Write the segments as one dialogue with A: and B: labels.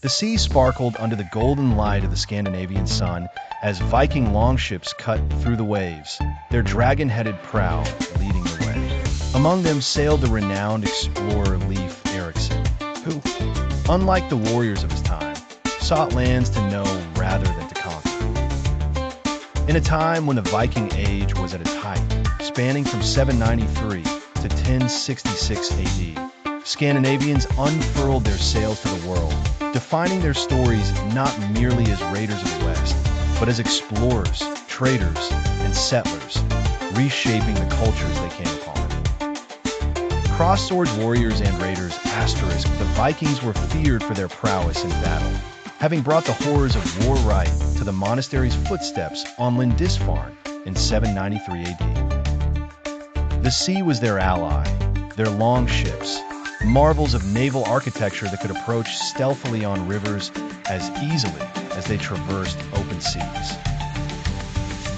A: The sea sparkled under the golden light of the Scandinavian sun as Viking longships cut through the waves, their dragon-headed prow leading the way. Among them sailed the renowned explorer Leif Erikson, who, unlike the warriors of his time, sought lands to know rather than to conquer. In a time when the Viking Age was at its height, spanning from 793 to 1066 AD, Scandinavians unfurled their sails to the world, defining their stories not merely as raiders of the West, but as explorers, traders, and settlers, reshaping the cultures they came upon. Cross-swords warriors and raiders asterisk, the Vikings were feared for their prowess in battle, having brought the horrors of war right to the monastery's footsteps on Lindisfarne in 793 AD. The sea was their ally, their longships, marvels of naval architecture that could approach stealthily on rivers as easily as they traversed open seas.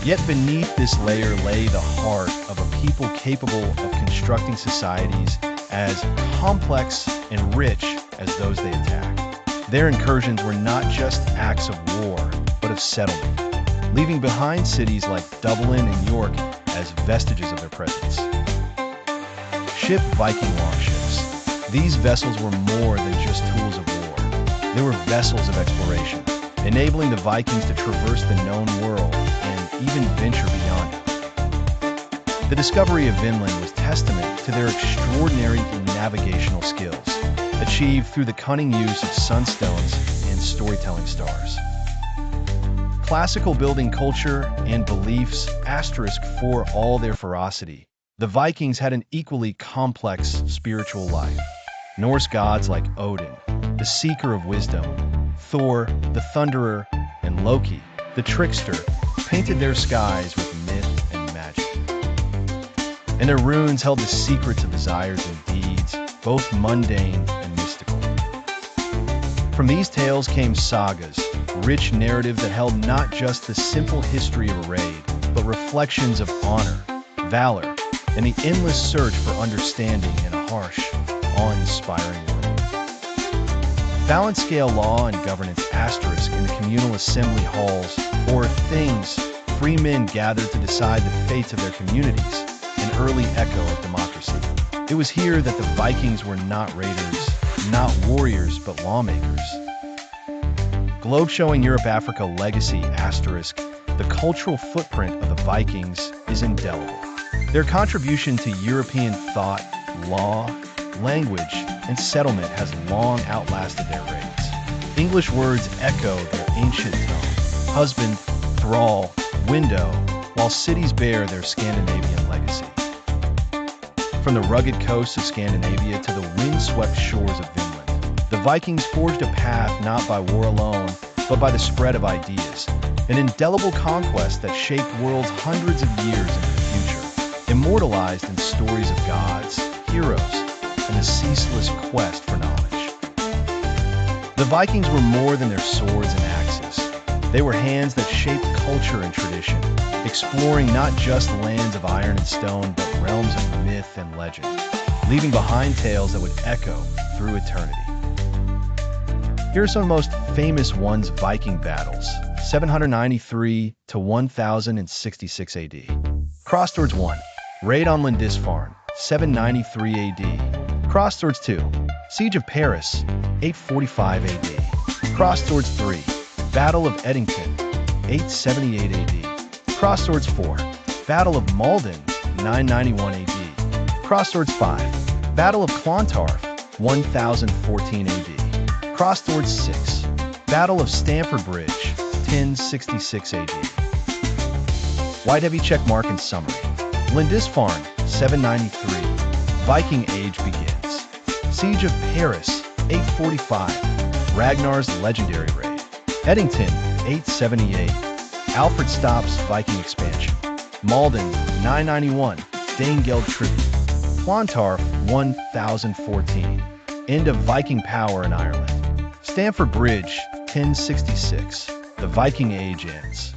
A: Yet beneath this layer lay the heart of a people capable of constructing societies as complex and rich as those they attacked. Their incursions were not just acts of war, but of settlement, leaving behind cities like Dublin and York as vestiges of their presence. Ship Viking longships. These vessels were more than just tools of war. They were vessels of exploration, enabling the Vikings to traverse the known world and even venture beyond it. The discovery of Vinland was testament to their extraordinary navigational skills, achieved through the cunning use of sunstones and storytelling stars. Classical building culture and beliefs asterisk for all their ferocity, the Vikings had an equally complex spiritual life. Norse gods like Odin, the seeker of wisdom, Thor, the thunderer, and Loki, the trickster, painted their skies with myth and magic. And their runes held the secrets of desires and deeds, both mundane and mystical. From these tales came sagas, rich narratives that held not just the simple history of a raid, but reflections of honor, valor, and the endless search for understanding in a harsh, awe-inspiring world. Balance scale law and governance asterisk in the communal assembly halls, or things free men gathered to decide the fates of their communities, an early echo of democracy. It was here that the Vikings were not raiders, not warriors, but lawmakers. Globe showing Europe-Africa legacy asterisk, the cultural footprint of the Vikings is indelible. Their contribution to European thought, law, language, and settlement has long outlasted their raids. English words echo their ancient tone, husband, thrall, window, while cities bear their Scandinavian legacy. From the rugged coasts of Scandinavia to the windswept shores of Vinland, the Vikings forged a path not by war alone, but by the spread of ideas, an indelible conquest that shaped worlds hundreds of years into the future, immortalized in stories of gods, heroes, and a ceaseless quest for knowledge. The Vikings were more than their swords and axes. They were hands that shaped culture and tradition, exploring not just lands of iron and stone, but realms of myth and legend, leaving behind tales that would echo through eternity. Here are some of the most famous ones Viking battles, 793 to 1066 AD. Crosswords 1. Raid on Lindisfarne, 793 AD. Crosswords 2. Siege of Paris, 845 AD. Crosswords 3. Battle of Edington, 878 AD. Crosswords 4. Battle of Malden, 991 AD. Crosswords 5. Battle of Clontarf, 1014 AD. Crosswords 6. Battle of Stamford Bridge, 1066 AD. White heavy check mark and summary. Lindisfarne, 793. Viking Age begins. Siege of Paris, 845. Ragnar's legendary raid. Eddington, 878. Alfred stops Viking expansion. Malden, 991. Danegeld tribute. Clontarf, 1014. End of Viking power in Ireland. Stamford Bridge, 1066. The Viking Age ends.